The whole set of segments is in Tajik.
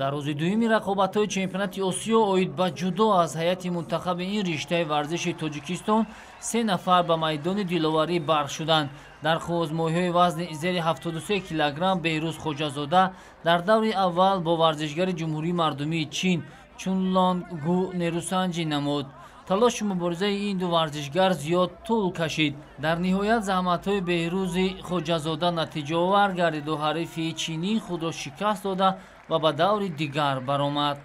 дар рӯзи дуюми рақобатҳои чемпионати Осиё оид ба ҷудо аз ҳайати мунтахаби ин риштаи варзиши Тоҷикистон 3 нафар ба майдони диловарӣ барх шуданд. дар хузмӯйҳои вазни зери 73 килограмм Беҳрӯз Хоҷазода дар даври аввал бо варзишгари ҷумҳурии мардумии Чин Чунлонгу нерӯсанҷӣ намуд. талоши муборизаи ин ду варзишгар зиёд тӯл кашид. дар ниҳоят заҳматҳои Беҳрӯзи Хоҷазода натиҷаовар гардиду ҳарифи чинӣ худро шикаст дода ва ба даври дигар баромад.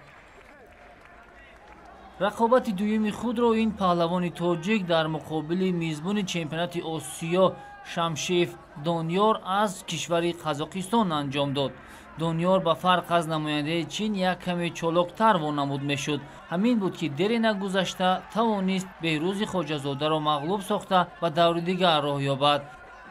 рақобати дуюми худро ин паҳлавони тоҷик дар муқобили мизбони чемпионати Осиё Шамшев Донёр аз кишвари Қазоқистон анҷом дод. Донёр ба фарқ аз намояндаи Чин як каме чолоктар вонамуд мешуд. ҳамин буд ки дере нагузашта тавонист Беҳрӯзи Хоҷазодаро мағлуб сохта ба даври дигар роҳ ёбад.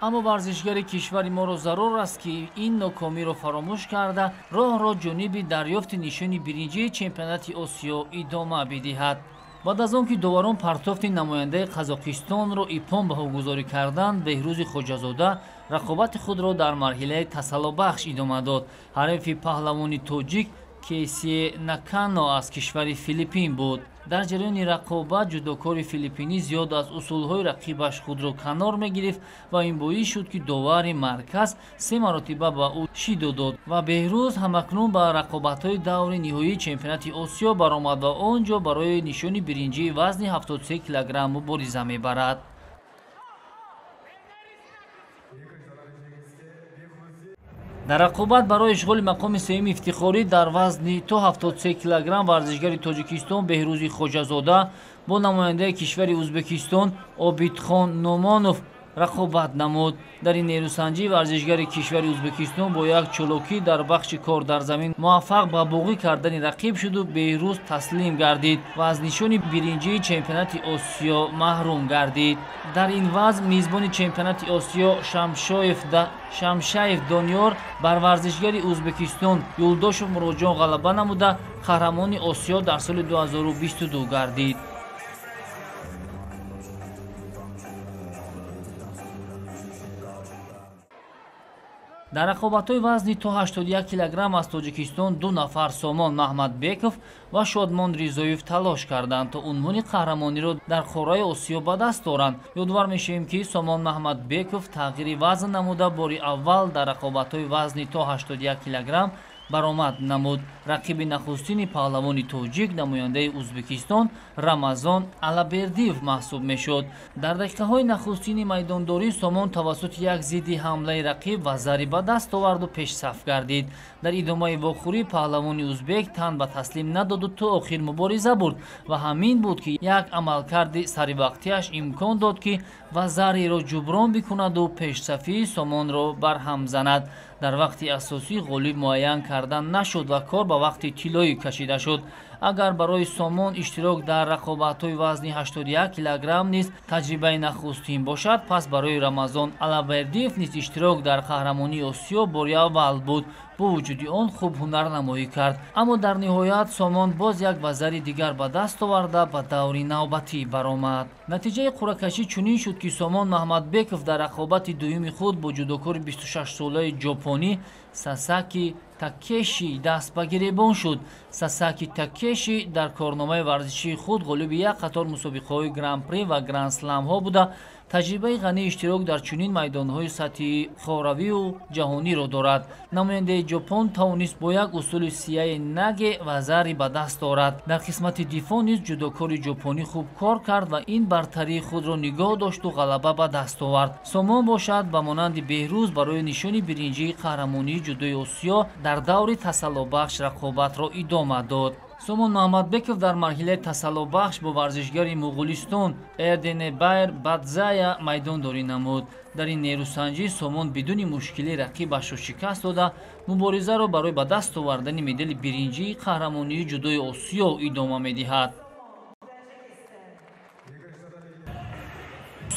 аммо варзишгари кишвари моро зарур аст ки ин нокомиро фаромӯш карда роҳро ҷониби дарёфти нишони биринҷии чемпионати Осиё идома бидиҳад. баъд аз он ки доварон партофти намояндаи Қазоқистонро ипон баҳогузорӣ карданд, Беҳрӯзи Хоҷазода рақобати худро дар марҳилаи тасаллубахш идома дод. ҳарифи паҳлавони тоҷик Кейсие Накано аз кишвари Филиппин буд. дар ҷараёни рақобат ҷудокори филиппинӣ зиёд аз усулҳои рақибаш худро канор мегирифт ва ин боис шуд ки довари марказ 3 маротиба ба ӯ шидо дод ва Беҳрӯз ҳамакнун ба рақобатҳои даври ниҳоии чемпионати Осиё баромад ва он ҷо барои нишони биринҷии вазни 73 килограмм мубориза мебарад. дар рақобат барои ишғоли мақоми сеюми ифтихорӣ дар вазни то 73 килограмм варзишгари Тоҷикистон Беҳрӯзи Хоҷазода бо намояндаи кишвари Ӯзбекистон Обидхон Номонов рақобат намуд. дар ин нерӯсанҷӣ варзишгари кишвари Ӯзбекистон бо як чолокӣ дар бахши кор дар замин муваффақ ба боғӣ кардани рақиб шуду Беҳрӯз таслим гардид ва аз нишони биринҷии чемпионати Осиё маҳрум гардид. дар ин вазн мизбони чемпионати Осиё Шамшаев Донёр бар варзишгари Ӯзбекистон Юлдошев Муроҷон ғалаба намуда қаҳрамони Осиё дар соли 2022 гардид. дар рақобатҳои вазни то 81 килограмм аз Тоҷикистон 2 нафар Сомон Маҳмадбеков ва Шодмон Ризоев талош карданд то унвони қаҳрамониро дар қораи Осиё ба даст оранд. ёдовар мешавем ки Сомон Маҳмадбеков тағйири вазн намуда бори аввал дар рақобатҳои вазни то 81 килограмм баромад намуд. рақиби нахустини паҳлавони тоҷик намояндаи Ӯзбекистон Рамазон Алабердиев маҳсуб мешуд. дар дақиқаҳои нахустини майдондорӣ Сомон тавассути як зидди ҳамлаи рақиб ва зари ба даст оварду пешсаф гардид. дар идомаи вохӯрӣ паҳлавони ӯзбек тан ба таслим надоду то охир мубориза бурд ва ҳамин буд ки як амалкарди саривақтияш имкон дод ки ва зариро ҷуброн бикунаду пешсафии Сомонро барҳам занад. дар вақти асосӣ ғолиб муайян карда нашуд ва кор ба вақти тиллоӣ кашида шуд. агар барои Сомон иштирок дар рақобатҳои вазни 81 килограмм низ таҷрибаи нахустин бошад, пас барои Рамазон Алабердиев низ иштирок дар қаҳрамонии Осиё бори аввал буд. бо вуҷуди он хуб ҳунар намоӣ кард, аммо дар ниҳоят Сомон боз як базари дигар ба даст оварда ба даври навбатӣ баромад. натиҷаи қуръакашӣ чунин шуд ки Сомон Маҳмадбеков дар рақобати дуюми худ бо ҷудокори 26-солаи ҷопонӣ Сасаки Такеши даст ба гиребон шуд. Сасаки Такеши дар корномаи варзишии худ ғолиби як қатор мусобиқаҳои гран-при ва гранд-сламҳо буда таҷрибаи ғании иштирок дар чунин майдонҳои сатҳи хоравию ҷаҳониро дорад. намояндаи ҷопон тавонист бо як усули сияи наге ва зари ба даст орад. дар қисмати дифоъ низ ҷудокори ҷопонӣ хуб кор кард ва ин бартарии худро нигоҳ дошту ғалаба ба даст овард. Сомон бошад ба монанди Беҳрӯз барои нишони биринҷии қаҳрамонии ҷудои Осиё дар даври тасаллубахш рақобатро идома дод. Сомон Маҳмадбеков дар марҳилаи тасаллубахш бо варзишгари Муғулистон Эрденебайр Бадзая майдондорӣ намуд. дар ин нерӯсанҷӣ Сомон бидуни мушкилӣ рақибашро шикаст дода муборизаро барои ба даст овардани медали биринҷии қаҳрамонии ҷудои Осиё идома медиҳад.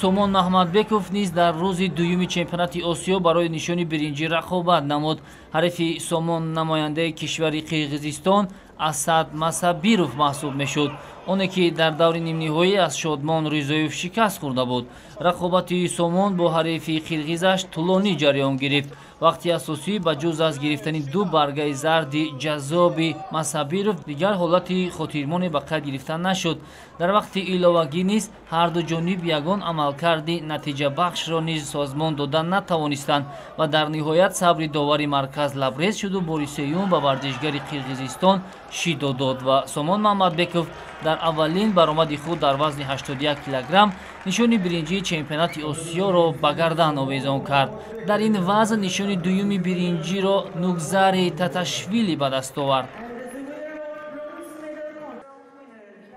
Сомон Маҳмадбеков низ дар рӯзи дуюми чемпионати Осиё барои нишони биринҷӣ рақобат намуд. ҳарифи Сомон намояндаи кишвари Қирғизистон Асад Масабиров маҳсуб мешуд. оне ки дар даври нимниҳоӣ аз Шодмон Ризоев шикаст хӯрда буд. Рақобати Сомон бо ҳарифи қирғизаш тӯлонӣ ҷараён гирифт. вақти асосӣ ба ҷуз аз гирифтани ду баргаи зарди ҷаззоби Масабиров дигар ҳолати хотирмоне ба қайд гирифта нашуд. дар вақти иловагӣ низ ҳарду ҷониб ягон амалкарди натиҷабахшро низ созмон дода натавонистанд ва дар ниҳоят сабри довари марказ лабрез шуду бори сеюм ба варзишгари Қирғизистон шидо дод ва Сомон Маҳмадбеков дар аввалин баромади худ дар вазни 81 килограмм нишони биринҷии чемпионати Осиёро ба гардан овезон кард. дар ин вазн нишони дуюми биринҷиро Нугзари Таташвили ба даст овард.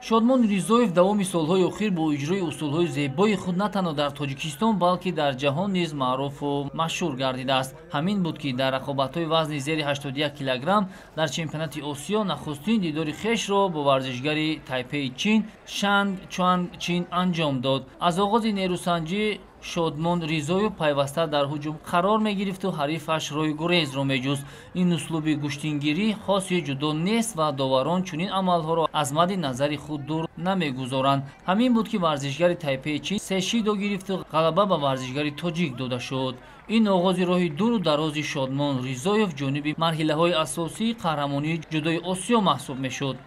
Шодмон Ризоев давоми солҳои охир бо иҷрои усулҳои зебои худ на танҳо дар Тоҷикистон, балки дар ҷаҳон низ маъруфу машҳур гардидааст. Ҳамин буд ки дар рақобатҳои вазни зери 81 килограмм дар чемпионати Осиё нахустин дидори хешро бо варзишгари Тайпеи Чин Шанг Чуанг Чин анҷом дод. аз оғози нерӯсанҷӣ Шодмон Ризоев пайваста дар ҳуҷум қарор мегирифту ҳарифаш роҳи гурезро меҷуст. ин услуби гӯштингирӣ хоси ҷудо нест ва доварон чунин амалҳоро аз мадди назари худ дур намегузоранд. ҳамин буд ки варзишгари Тайпеи Чин се шидо гирифту ғалаба ба варзишгари тоҷик дода шуд. ин оғози роҳи дуру дарози Шодмон Ризоев ҷониби марҳилаҳои асосии қаҳрамонии ҷудои Осиё маҳсуб мешуд.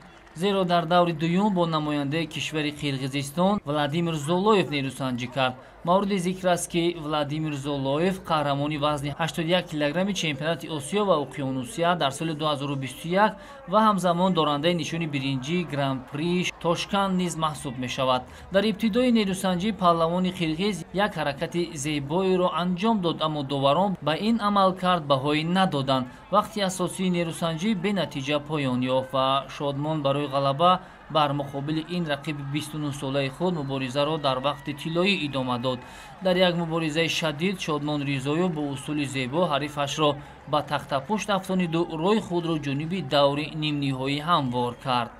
зеро дар даври дуюм бо намояндаи кишвари Қирғизистон Владимир Золоев нерӯсанҷӣ кард. мавриди зикр аст ки Владимир Золоев қаҳрамони вазни 81 килограмми чемпионати Осиё ва Уқёнусия дар соли 2021 ва ҳамзамон дорандаи нишони биринҷии Гран-при Тошканд низ маҳсуб мешавад. дар ибтидои нерӯсанҷӣ паҳлавони қирғиз як ҳаракати зебоиро анҷом дод, аммо доварон ба ин амалкард баҳоӣ надоданд. вақти асосии нерӯсанҷӣ бенатиҷа поён ёфт ва Шодмон барои ғалаба бар муқобили ин рақиби 29-солаи худ муборизаро дар вақти тиллоӣ идома дод. дар як муборизаи шадид Шодмон Ризоев бо усули зебо ҳарифашро ба тахтапушт афтониду роҳи худро ҷониби даври нимниҳоӣ ҳамвор кард.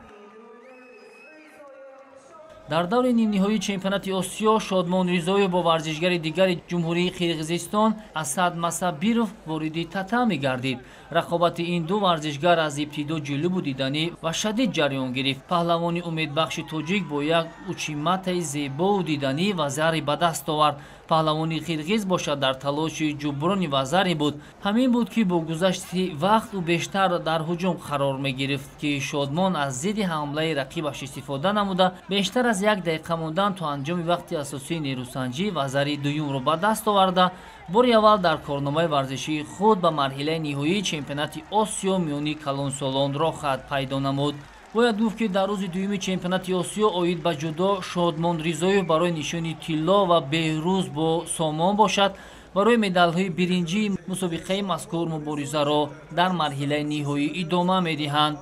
дар даври нимниҳоии чемпионати Осиё Шодмон Ризоев бо варзишгари дигари ҷумҳурии Қирғизистон Асад Масабиров вориди татами гардид. рақобати ин ду варзишгар аз ибтидо ҷилӯбу диданӣ ва шадид ҷараён гирифт. паҳлавони умедбахши тоҷик бо як учиматаи зебову диданӣ ва зари ба даст овард. паҳлавони қирғиз бошад дар талоши ҷуброни вазаре буд. ҳамин буд ки бо гузашти вақт ӯ бештар дар ҳуҷум қарор мегирифт ки Шодмон аз зидди ҳамлаи рақибаш истифода намуда бештар аз як дақиқа мондан то анҷоми вақти асосии нерӯсанҷӣ вазари дуюмро ба даст оварда бори аввал дар корномаи варзишии худ ба марҳилаи ниҳоии чемпионати Осиё миёни калонсолон роҳ хат пайдо намуд. бояд гуфт ки дар рӯзи дуюми чемпионати Осиё оид ба ҷудо Шодмон Ризоев барои нишони тилло ва беҳрӯз бо Сомон бошад. барои медалҳои биринҷии мусобиқаи мазкур муборизаро дар марҳилаи ниҳоӣ идома медиҳанд.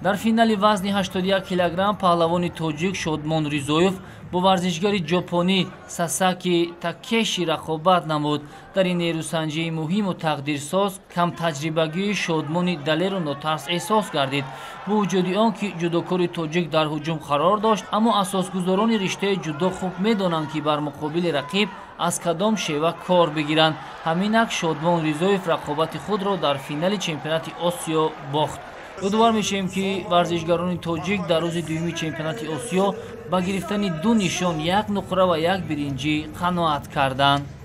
дар финали вазни 81 килограмм паҳлавони тоҷик Шодмон Ризоев бо варзишгари ҷопонӣ Сасаки Такеши рақобат намуд. дар ин нерӯсанҷии муҳиму тақдирсоз камтаҷрибагии Шодмони далеру нотарс эҳсос гардид. бо вуҷуди он ки ҷудокори тоҷик дар ҳуҷум қарор дошт, аммо асосгузорони риштаи ҷудо хуб медонанд ки бар муқобили рақиб аз кадом шева кор бигиранд. ҳаминак Шодмон Ризоев рақобати худро дар финали чемпионати Осиё бохт. یادآور میشیم که ورزشکاران تاجیک در روز دوم چمپیونات آسیا با گرفتن دو نشان، یک نقره و یک برنجی قناعت کردند.